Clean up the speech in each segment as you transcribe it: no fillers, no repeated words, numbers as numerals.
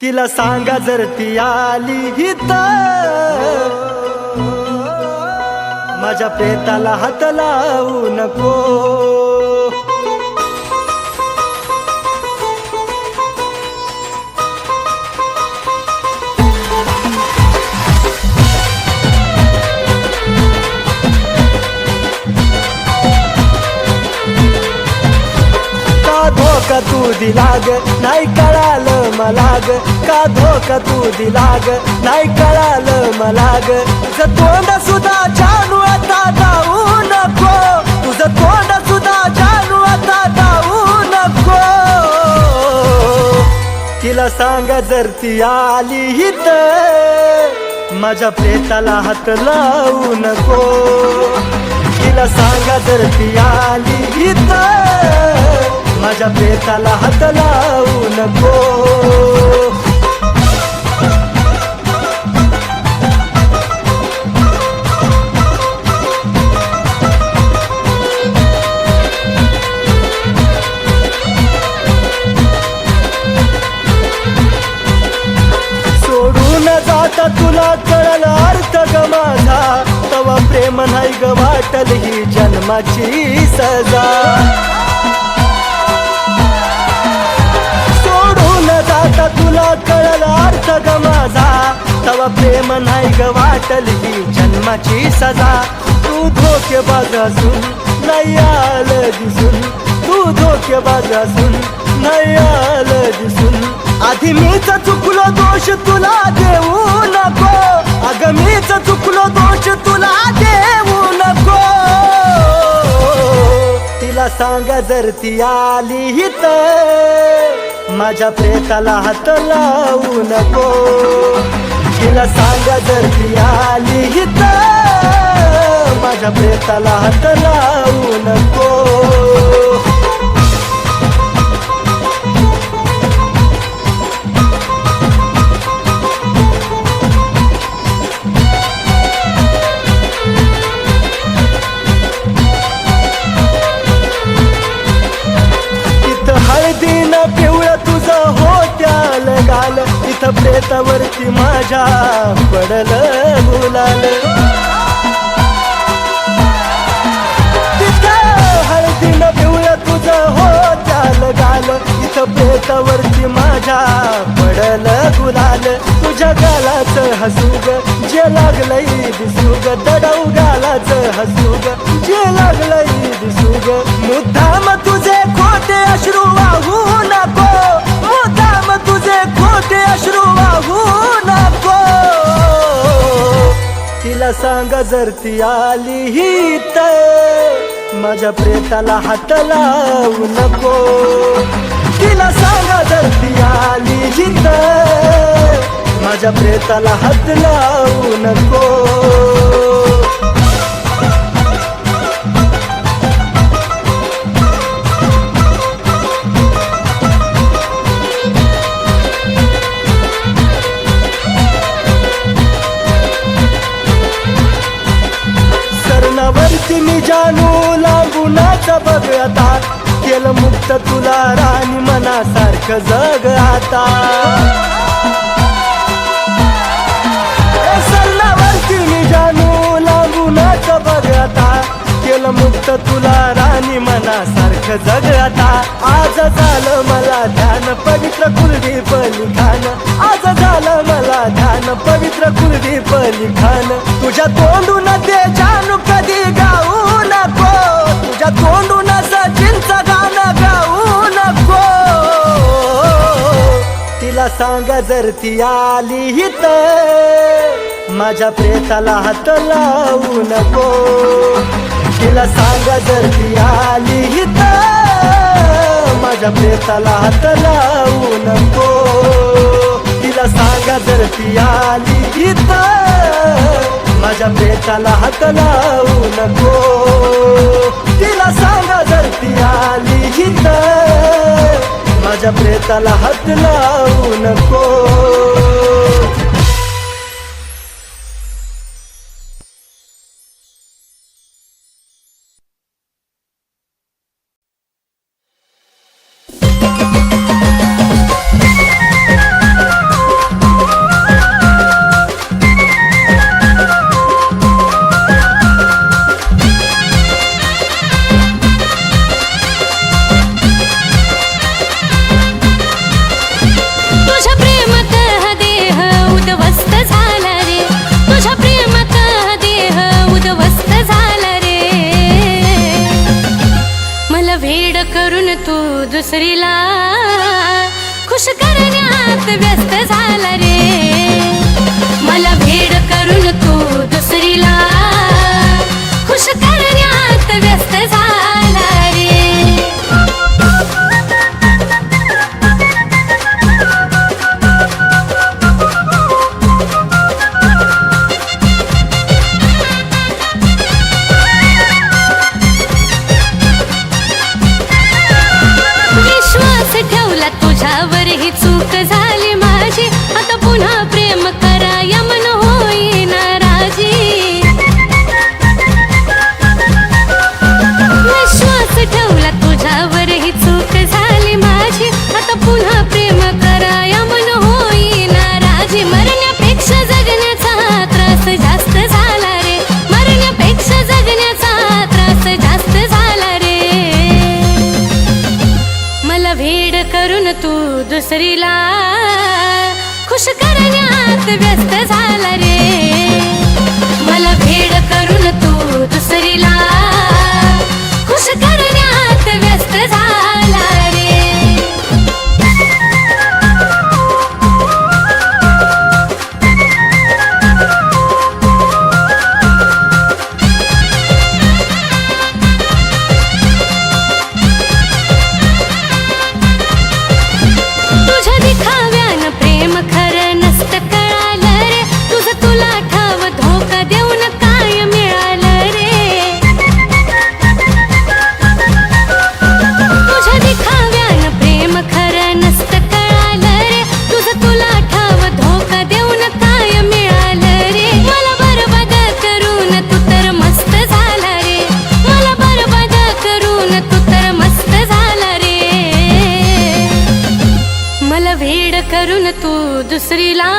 तिला सांगा जर ती आली हित माझ्या प्रेताला हात लावू नको. धोका तू दिला ग नाही कळालं मला ग, का धोका तू दिला ग नाही कळालं मला ग. तुझं तोंड सुद्धा जानू आता जाऊ नको, तुझं तोंड सुद्धा जानू आता जाऊ नको. तिला सांगा जर ती आली हित माझ्या प्रेताला हात लावू नको. तिला सांगा जर ती आली हित माझ्या प्रेताला हात लावू नको. सोडून जाता तुला कळलं अर्थ ग माझा, तवा प्रेम नाही ग वाटल ही जन्माची सजा. आता तुला कळलं अर्थ ग माझा, तवा प्रेम नाही ग वाटल ही जन्माची सजा. तू धोकेबाज असून नाही आलं दिसून, तू धोकेबाज असून नाही आलं दिसून. आधी मीच चुकलो दोष तुला देऊ नको, अगं मीच चुकलो दोष तुला देऊ नको. तिला सांगा जर ती आली हित माझ्या प्रेताला हात लावू नको. तिला सांगा जर ती आली हित माझ्या प्रेताला हात लावू नको. पिवळं तुझं होत्याल गाल, इथं प्रेतावरती माझ्या पडलं गुलाल. तिथं हळदीनं पिवळं तुझं होत्याल गाल, इथं प्रेतावरती माझ्या पडलं गुलाल. तुझ्या गालाचं हसू ग जे लागलंय दिसू ग, दडवू गालाचं हसू ग जे लागलंय दिसू ग. मुद्दाम तुझे खोटे अश्रू वाहू नको, मुद्दाम तुझे खोटे अश्रू वाहू नको. तिला सांगा जर ती आली हित माझ्या प्रेताला हात लावू नको. तिला सांगा जर ती आली हित माझ्या प्रेताला हात लावू नको. सरणावरती मी जानू लांबूनाचा बघ आता, केलं मुक्त तुला राणी मनासारखं जग आता. सरणावरती मी जानू लांबूनाचा बघ आता, केलं मुक्त तुला राणी मनासारखं जग आता. आज झालं मला ध्यान पवित्र कुलदीप लिखाण, आज झालं मला ध्यान पवित्र कुलदीप लिखाण. तुझ्या तोंडून ते जानू कधी गाऊ नको, तुझ्या तोंडून सचिनचं गाणं गाऊ नको. तिला सांगा जर ती आली हित माझ्या प्रेताला हात लावू नको. तिला सांगा जर ती आली हित माझ्या प्रेताला हात लावू नको. तिला सांगा जर ती आली हित माझ्या प्रेताला हात लावू नको. तिला सांगा जर ती आली हित माझ्या प्रेताला हात लावू नको. दुसरीला खुश करण्यात व्यस्त झाला रे. मला भेड करून तू दुसरीला खुश करण्यात व्यस्त झाला रे. विश्वास ठेवला तुझ्यावर ही चूक झाली माझी. आता पुन्हा प्रेम करा या मन होई नाराजी. विश्वास ठेवला तुझ्यावर ही चूक झाली माझी. आता पुन्हा प्रेम करा या मन होई नाराजी. मरण्यापेक्षा जगण्याचा त्रास जास्त झाला रे. मरण्यापेक्षा जगण्याचा त्रास जास्त झाला रे. मला भेड करून तू दुसरीला खुश करण्यात व्यस्त झाला रे. मला भेड करून तू दुसरीला खुश करण्यात व्यस्त झाला रे. तुझ्या दिखाव्यानं प्रेम खरं नसतं कळालं रे. तुझं तुला ठाव धोका देऊन काय मिळालं रे. तुझ्या दिखाव्यानं प्रेम खरं नसतं कळालं रे. तुझं तुला ठाव धोका देऊन काय मिळालं रे. मला बरबाद करून तू तर मस्त झाला रे. मला बरबाद करून तू तर मस्त झाला रे. मला भेड करून तू दुसरीला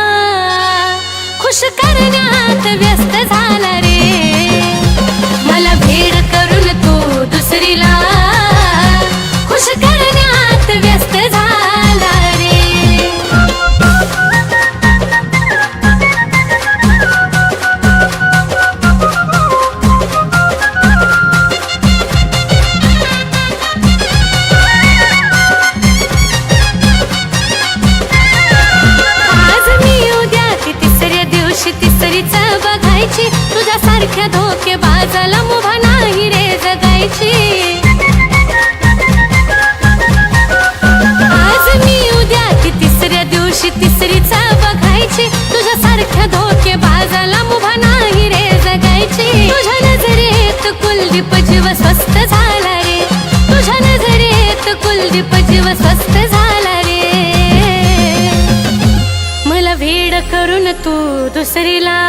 खुश करण्यात व्यस्त झाला रे. मला भेड करून तू दुसरीला खुश करण्यात व्यस्त झाला रे. आज मी उद्या ती तिसऱ्या दिवशी तिसरीच बघायची. तुझ्यासारख्या धोकेबाजाला मुभा नाही रे जगायची. आज मी उद्या ती तिसऱ्या दिवशी तिसरीच बघायची. तुझ्यासारख्या धोकेबाजाला मुभा नाही रे जगायची. तुझ्या नजरेत कुलदीप जीव स्वस्त झाला रे. तुझ्या नजरेत कुलदीप जीव स्वस्त झाला रे. मला भेड करून तू दुसरीला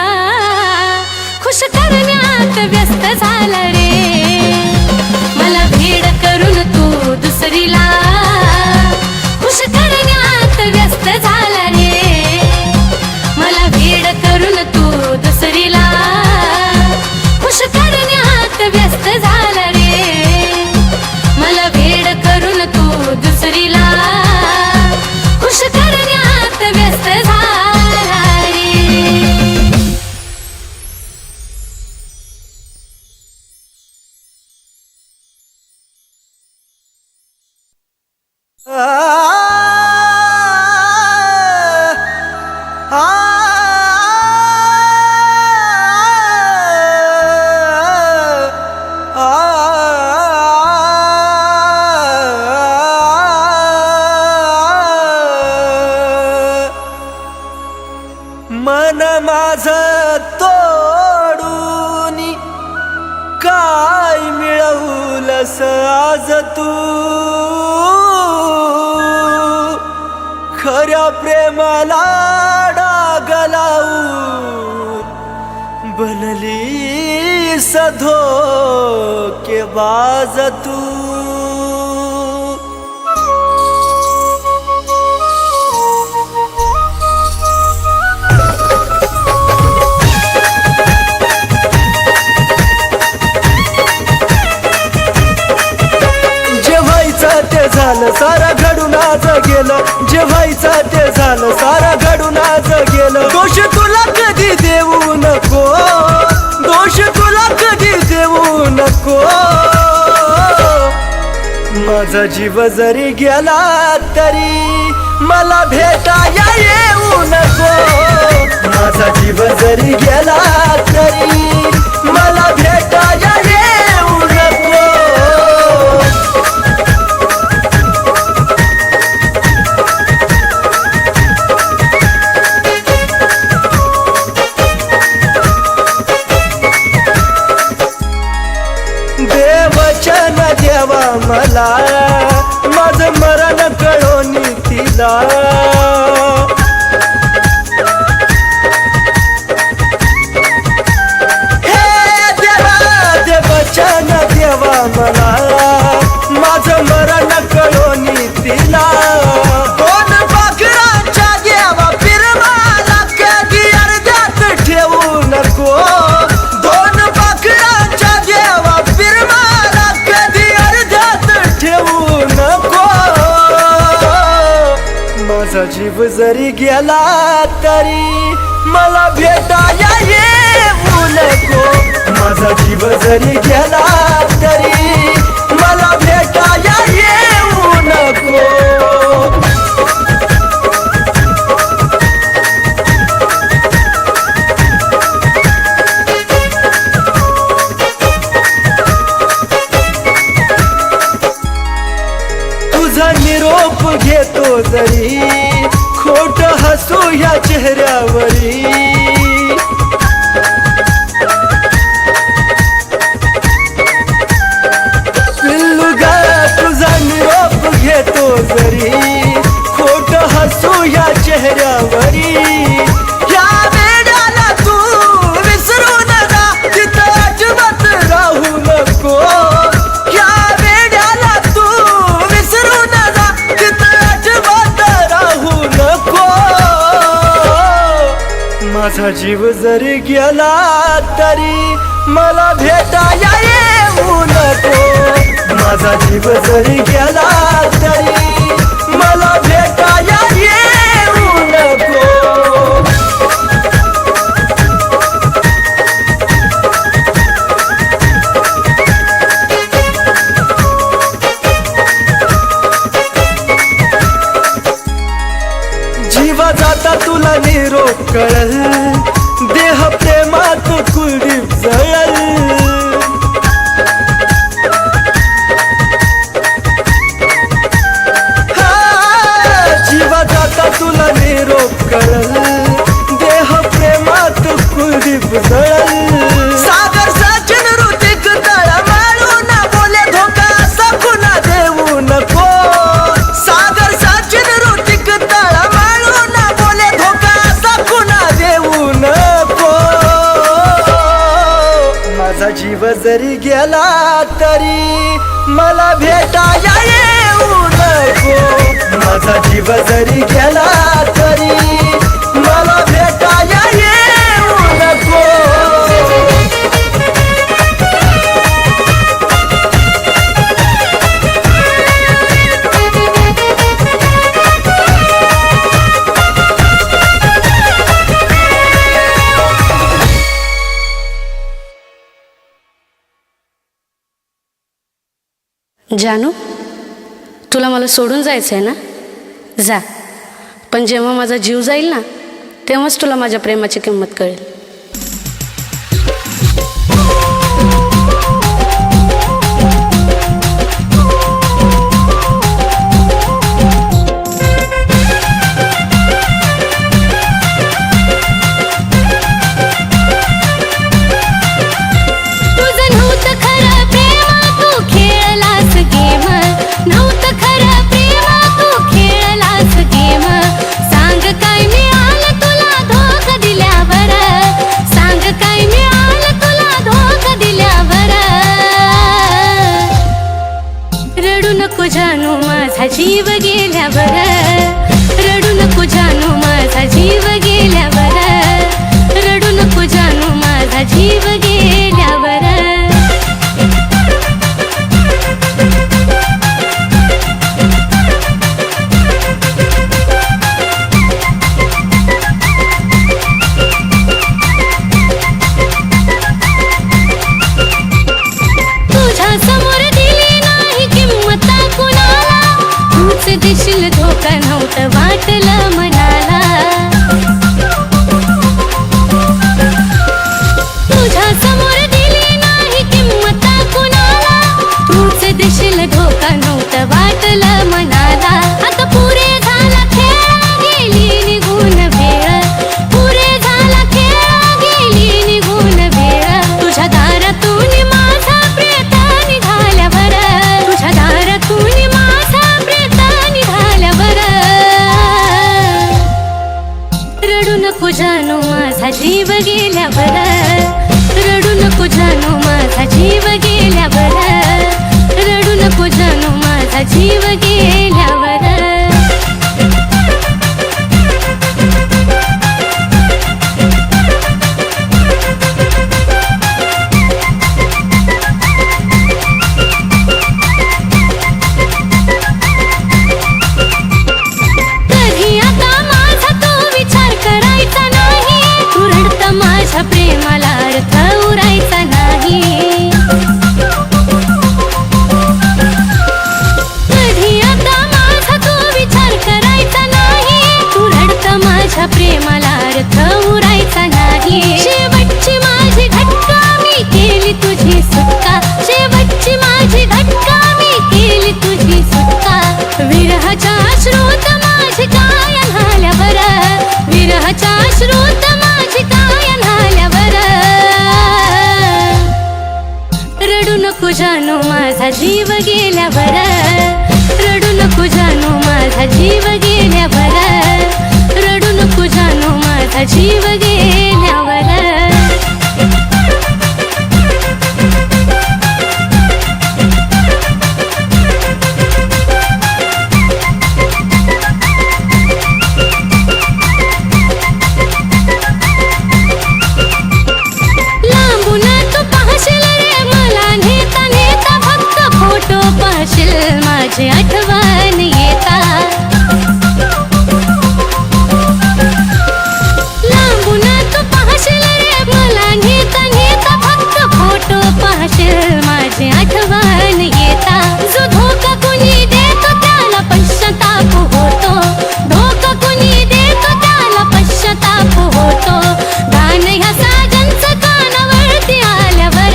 खुश करण्यात व्यस्त झाला रे. मला भेड करून तू दुसरीला खुश करण्यात व्यस्त झाला रे. मला भेड करून तू दुसरीला खुश करण्यात व्यस्त झाला रे. मला भेड करून तू दुसरीला खुश करण्यात व्यस्त झाला रे. मन माझं तोडून काय मिळवलंस आज तू. खऱ्या प्रेमाला डाग लावून बनलीस धोकेबाज तू. ते झालं सारा घडून आज गेलं. जे व्हायचं ते झालं सारा घडून आज गेलं. दोष तुला कधी देऊ नको. दोष तुला कधी देऊ नको. माझा जीव जरी गेला तरी मला भेटाया येऊ नको. माझा जीव जरी गेला तरी मला भेटाया येऊ नको. देवचन देवा मला माझं मरण कळोनी तिला. हे देवा देवचन देवा मला माझं मरण कळोनी तिला. दोन पाखरांच्या देवा फिरवाला कधी अर्ध्यात ठेवू नको. दोन पाखरांच्या देवा फिरवाला कधी अर्ध्यात ठेवू नको. माझा जीव जरी गेला तरी मला भेटाया येऊ नको. माझा जीव जरी गेला तरी मला भेटाया येऊ नको. तुझा निरोप घेतो जरी खोट हसू ह्या चेहऱ्यावरी. पिल्लुगा तुझा निरोप घेतो जरी खोट हसू ह्या चेहऱ्यावरी. या वेड्याला तू विसरू नका तिथं अजिबात राहू नको. या वेड्याला तू विसरू नका तिथं अजिबात राहू नको. माझा जीव जरी गेला तरी मला भेटाया येऊ नको. माझा जीव जरी गेला तरी मला भेटाया येऊ नको. जीवा जाता तुला निरोप कळल देह प्रेमात कुलदीप जळल. जीवा जाता तुला निरोप कळल देह प्रेमात कुलदीप जळल. सागर सचिन ऋतिक तळमळू न बोले धोका असा कुणा देऊ नको. सागर सचिन ऋतिक तळमळू न बोले धोका असा कुणा देऊ नको. माझा जीव जरी गेला तरी मला भेटाया येऊ नको. माझा जीव जरी गेला तरी मला भेटाया येऊ नको. जानू, तुला मला सोडून जायचं आहे ना? जा. पण जेव्हा माझा जीव जाईल ना तेव्हाच तुला माझ्या प्रेमाची किंमत कळेल. सांग काय मिळालं तुला धोका दिल्यावर. नको जानू माझा जीव गेल्यावर, रडू नको जानू माझा जीव गेल्यावर, रडू नको जानू माझा जीव गेल्यावर. प्रेमाला अर्थ उरायचा नाही. कधी आता माझा तो विचार करायचा नाही, तू रडत माझ्या प्रेमाला अर्थ उरायचा नाही. शेवटची माझी घटका मी केली तुझी सुटका, शेवटची माझी घटका मी केली तुझी सुटका. विरहाच्या अश्रूत माझी काय न्हाल्यावर, विरहाच्या अश्रूत माझी काय न्हाल्यावर, रडू नको जानू माझा जीव गेल्यावर, रडू नको जानू माझा जीव गेल्यावर, रडू नको जानू माझा जीव गेल्यावर. माझी आठवण येता, लांबून तू पाहशील रे मला नेता नेता, फक्त फोटो पाहशील माझी आठवण येता. जो धोका कुणी देतो त्याला पश्चाताप होतो, धोका कुणी देतो त्याला पश्चाताप होतो. गाणं ह्या साजनचं कानावरती आल्यावर,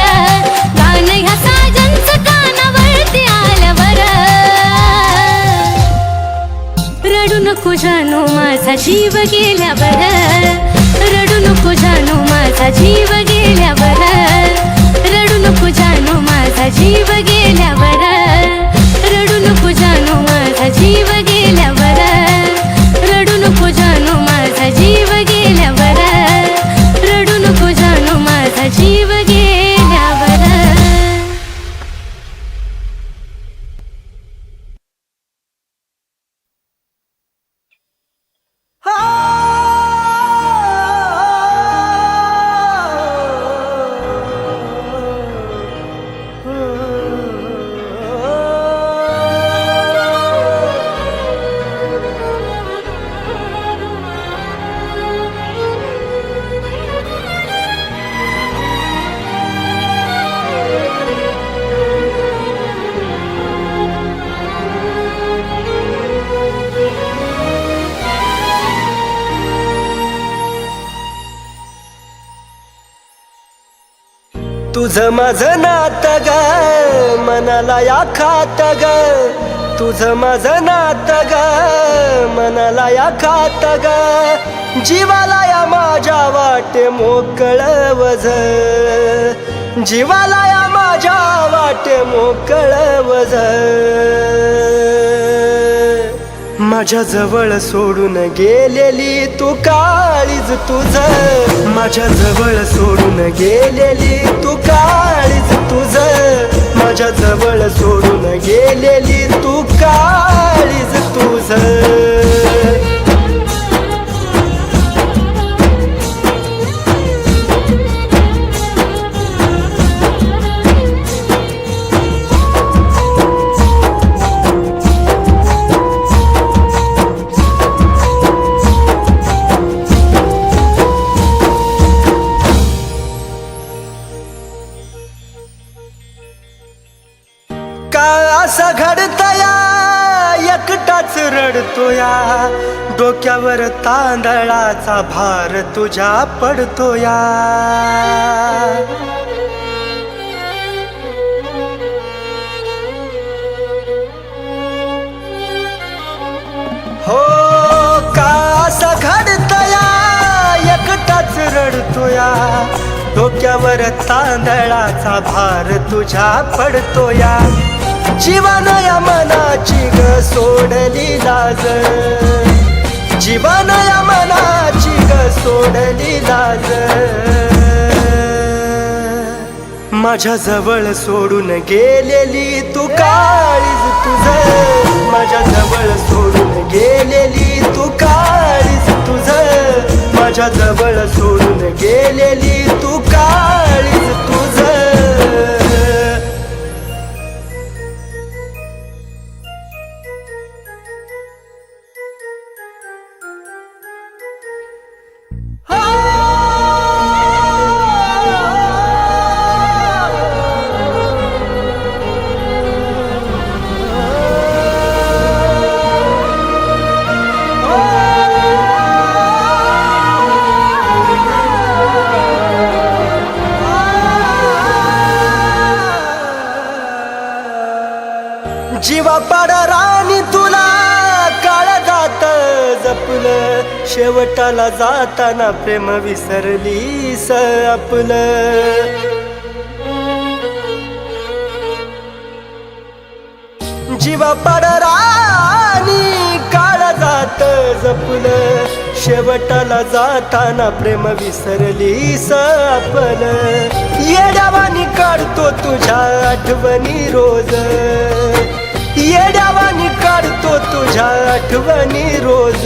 गाणं ह्या साजनचं कानावरती आल्यावर, रडू नको जानू माझा जीव गेल्यावर, रडू नको जानू माझा जीव गेल्यावर, रडू नको जानू माझा जीव गेल्यावर, रडू नको जानू माझा जीव गेल्यावर, रडू नको जानू माझा जीव गेल्यावर, रडू नको जानू माझा जीव गेल्यावर. तुझं माझं नातं ग मनाला या खात ग, तुझं माझं नातं ग मनाला या खात ग, जीवाला या माझ्या वाटे मोकळं वझ, जीवाला या माझ्या वाटे मोकळं वझ. माझ्या जवळ सोडून गेलेली तू काळीज तुझं, माझ्या जवळ सोडून गेलेली तू काळीज तुझं, माझ्या जवळ सोडून गेलेली तू काळीज तुझं. असं घडतया एकटाच रडतोया, डोक्यावर तांदळाचा भार तुझ्या पडतोया. हो का असं घडतया एकटाच रडतोया, डोक्यावर तांदळाचा भार तुझ्या पडतोया. जीवन या मनाची ग सोडली लाज, जीवन या मनाची ग सोडली लाज माझ्या जवळ सोडून गेलेली तू काळीज तुझं माझ्या जवळ सोडून गेलेली तू काळीज तुझं माझ्या जवळ सोडून गेलेली तू काळीज तुझं जीवा राणी तुला काळजात जपलं शेवटाला जाताना प्रेम विसरलीस आपलं जीवा राणी काळजात जपलं शेवटाला जाताना प्रेम विसरलीस आपलं येड्यावानी काढतो तुझ्या आठवणी रोज येड्यावानी काढतो तुझ्या आठवणी रोज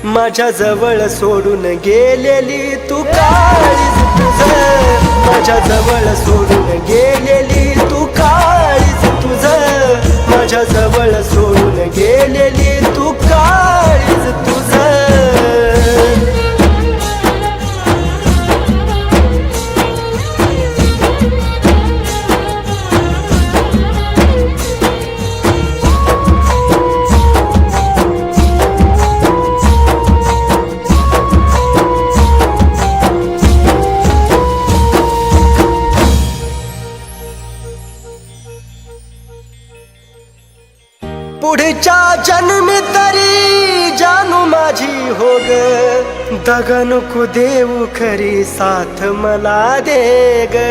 माझ्या जवळ सोडून गेलेली तू काळीज तुझं माझ्या जवळ सोडून गेलेली तू काळीज तुझं माझ्या जवळ सोडून गेलेली तू काळीज तुझं पुढच्या जन्मी तरी जानू माझी हो ग दगा नको देऊ खरी साथ मला दे ग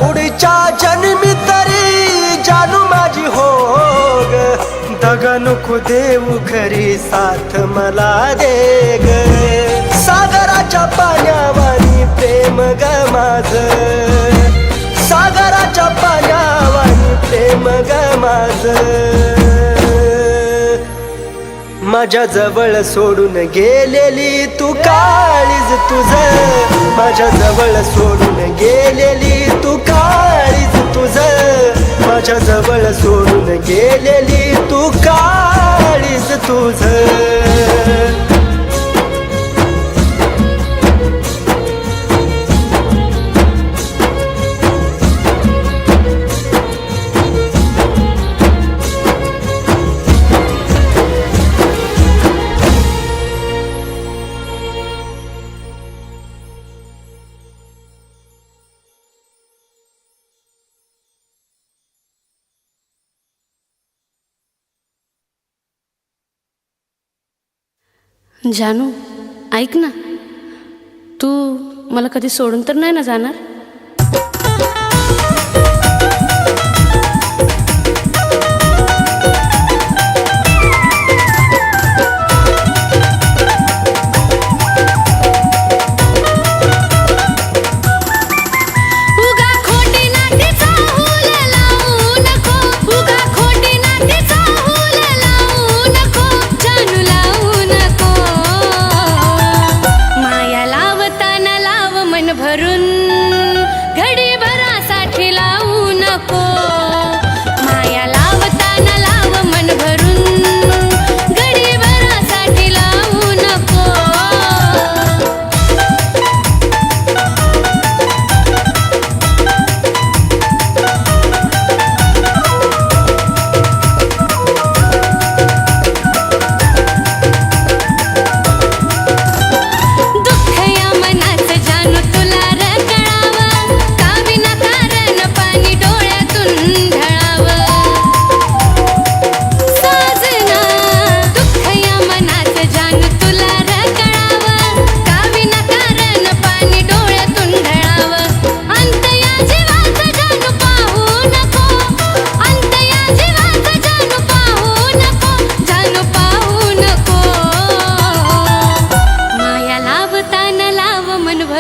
पुढच्या जन्मी तरी जानू माझी हो ग दगा नको देऊ खरी साथ मला दे ग सागराच्या पाण्यावानी प्रेम ग माझं सागराच्या पाण्यावानी प्रेम ग माझं माझ्या जवळ सोडून गेलेली तू काळीज तुझं माझ्या जवळ सोडून गेलेली तू काळीज तुझं माझ्या जवळ सोडून गेलेली तू काळीज तुझं जानू ऐक ना तू मला कधी सोडून तर नाही ना जाणार भरून घडी भरासाठी लावू नको माया लावताना लाव मन भरून घडी भरासाठी लावू नको दुःख या मनात जानू तुला रगळ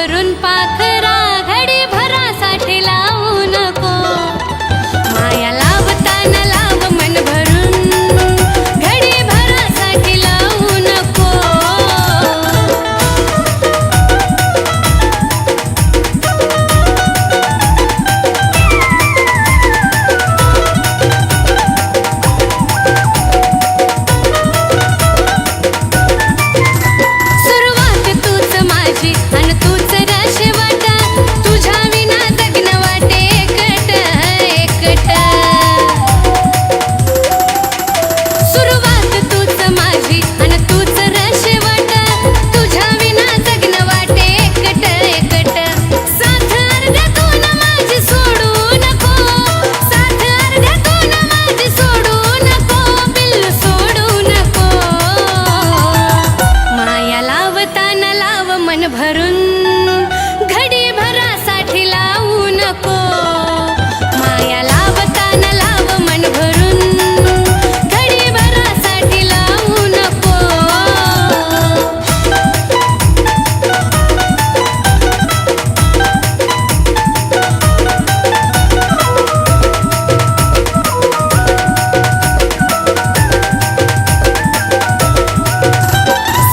भरून पाखरा घडी भरासाठी लावू नको माया लावताना लाव मन भरून घडी भरासाठी लावू नको सुरुवात तूच माझी आणि तूच शेवट तुझ्या विना जगणं वाटे एकट एकट सुरुवात तूच माझी आणि तूच शेवट तुझ्या विना जगणं वाटे एकट एकट साथ अर्ध्यातून माझी सोडू नको साथ अर्ध्यातून माझी सोडू नको बिल्लू सोडू नको माया लावताना लाव मन भरून घडी भरासाठी लावू नको माया लावताना लाव मन भरून घडी भरासाठी लावू नको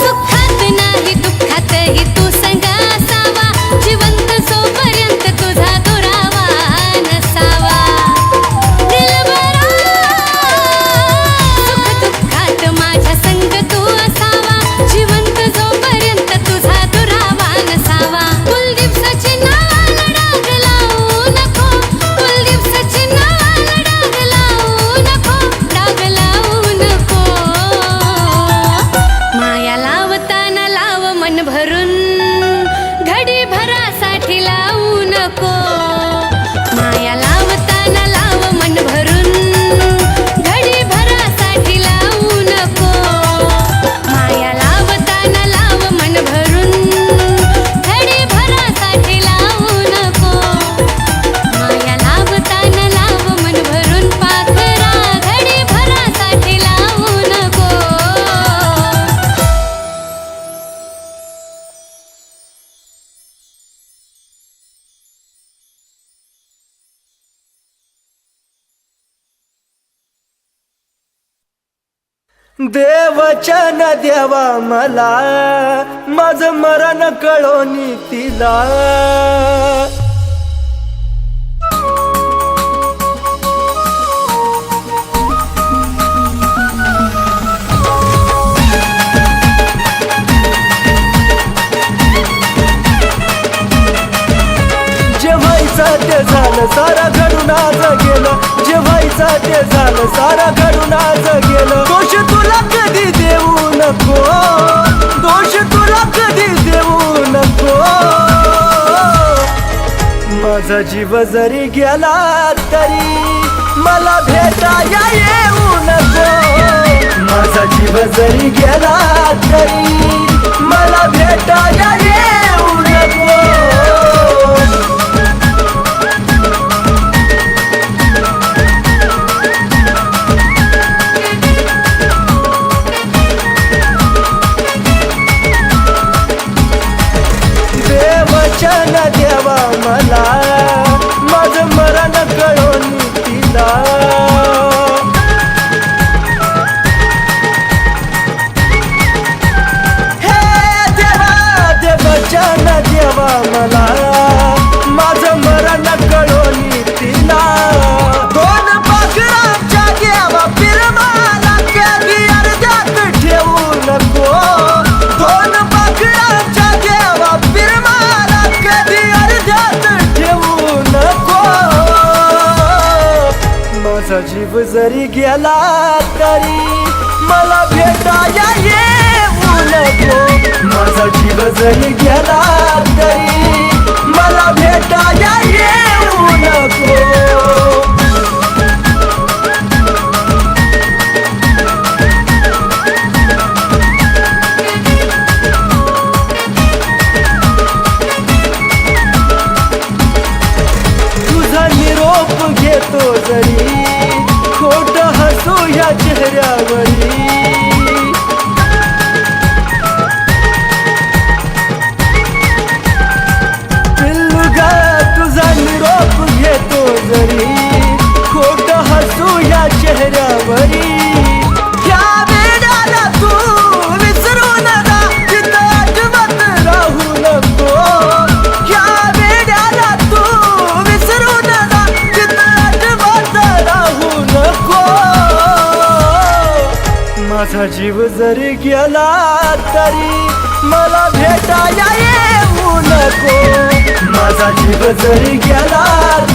सुखात नाही दुःखातही तू संग असावा जिवंत जोपर्यंत तुझा दुरावा नसावा दिलबरा सुख दुःखात माझ्या संग तू असावा जिवंत जोपर्यंत तुझा दुरावा नसावा कुलदीप सचिन नावाला डाग लावू नको कुलदीप सचिन नावाला डाग लावू नको डाग लावू नको माया लावताना लाव मन भरून घडी भरासाठी लावू नको माया लावताना लाव मन भरून घडी भरासाठी लावू नको माया लावताना लाव मन भरून घडी भरासाठी लावू नको माया लावताना लाव मन भरून पाखरा घडी भरासाठी लावू नको देवचन देवा मला माझं मरण कळोनी तिला जे व्हायचं ते झालं सारा घडून आज गेलं जे व्हायचं ते झालं सारा घडून आज गेलं दोष तुला कधी देऊ नको दोष तुला कधी देऊ नको माझा जीव जरी गेला तरी मला भेटाया येऊ नको माझा जीव जरी गेला तरी मला भेटाया येऊ नको देवचन देवा मला माझं मरण कळोनी तिला हे देवा देवचन देवा मला माझं मरण कळोनी तिला दोन पाखरांच्या देवा पिरमाला कधी अर्ध्यात ठेवू नको दोन पाखरांच्या देवा पिरमाला कधी अर्ध्यात ठेवू नको माझा जीव जरी गेला तरी मला भेटाया येऊ नको माझा जीव जरी गेला तरी मला भेटाया येऊ नको तुझा निरोप घेतो जरी खोट हसू या चेहऱ्यावरी जीव जरी गेला तरी मला भेटाया येऊ नको. माझा जीव जरी गेला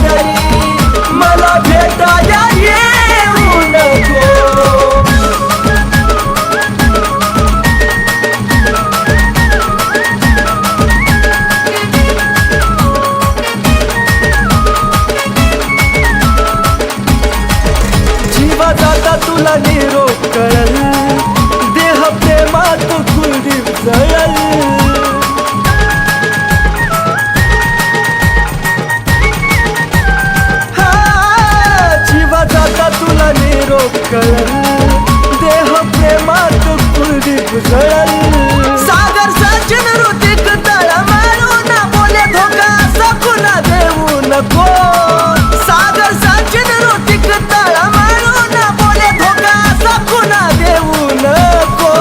तरी मला भेटाया येऊ नको. जीवा जाता तुला निरोप कळल, देह प्रेमात कुलदीप जळल. जीवा जाता तुला निरोप कळल, देह प्रेमात कुलदीप जळल. सागर सचिन ऋतिक तळ मारून बोले धोका सकुना देऊ नको. सागर सचिन ऋतिक तळ मारून बोले धोका सकुना देऊ नको.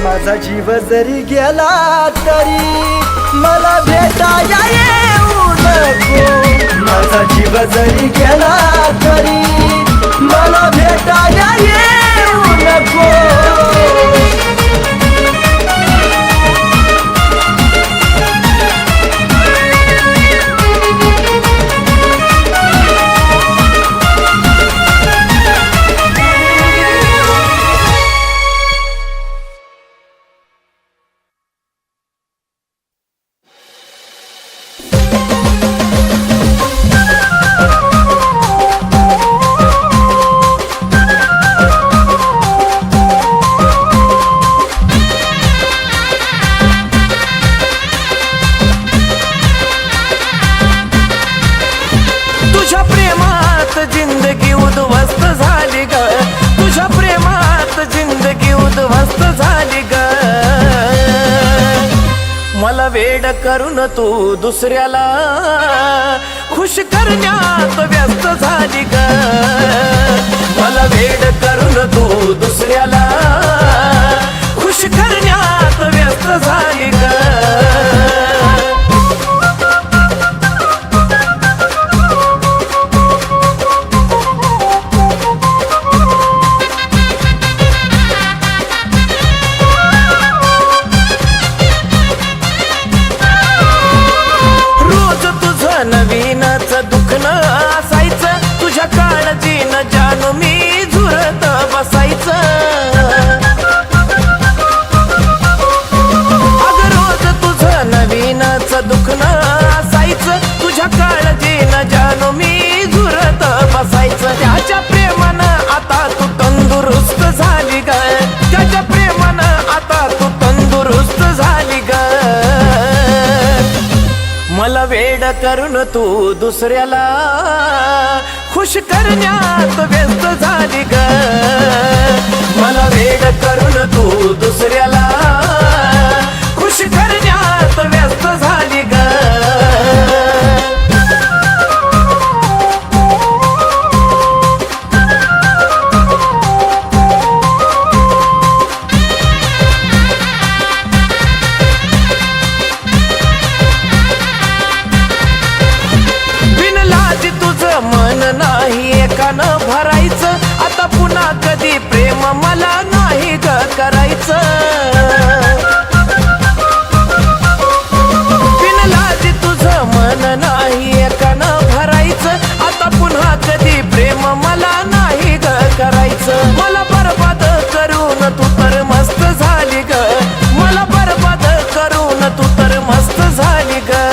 माझा जीव जरी गेला तरी मला भेटाया येऊ नको. माझा जीव जरी गेला तरी मला भेटाया येऊ नको. जिंदगी उद्ध्वस्त झाली ग. तुझ्या प्रेमात जिंदगी उद्ध्वस्त झाली ग. मला वेड करून तू दुसऱ्याला खुश करण्यात व्यस्त झाली ग. मला वेड करून तू दुसऱ्याला खुश करण्यात व्यस्त झाली ग. नवीनच दुखणं असायचं, तुझ्या काळजीनं जानू मी झुरत बसायचं. अगं रोज तुझं नवीनच दुखणं असायचं, तुझ्या काळजीनं जानू मी झुरत बसायचं. त्याच्या प्रेमानं आता तू तंदुरुस्त झाली ग. त्याच्या प्रेमानं आता तू तंदुरुस्त झाली ग. मला वेड करून तू दुसऱ्याला खुश करण्यात व्यस्त झाली ग. मला वेड करून तू दुसऱ्याला खुश करण्यात व्यस्त झाली ग. मन नाही एकानं भरायचं, आता पुन्हा कधी प्रेम मला नाही ग करायचं. बिनलाजी तुझं मन नाही एकानं भरायचं, आता पुन्हा कधी प्रेम मला नाही ग करायचं. मला बरबाद करून तू तर मस्त झाली ग. मला बरबाद करून तू तर मस्त झाली ग.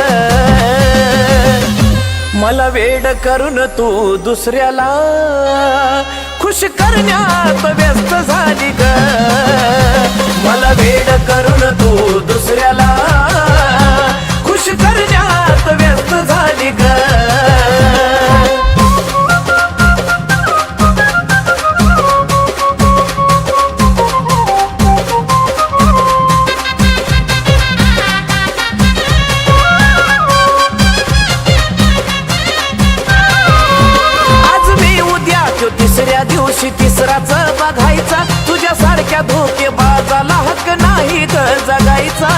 मला वेड करून तू दुसऱ्याला खुश करण्यात व्यस्त झाली ग. मला वेड करून तू दुसऱ्याला खुश करण्यात व्यस्त झाली ग. तिसऱ्या दिवशी तिसराच बघायचा, तुझ्यासारख्या धोकेबाजाला हक्क नाही ग जगायचा.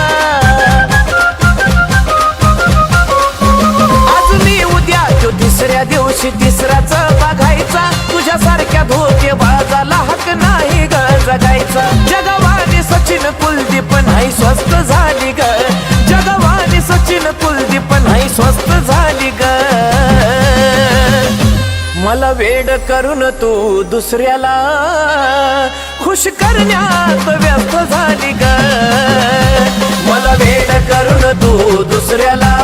स्वस्त झाली ग जगवानी सचिन कुलदीप नाही स्वस्त झाली ग मला वेड करून तू दुसऱ्याला खुश करण्यात व्यस्त झाली ग मला वेड करून तू दुसऱ्याला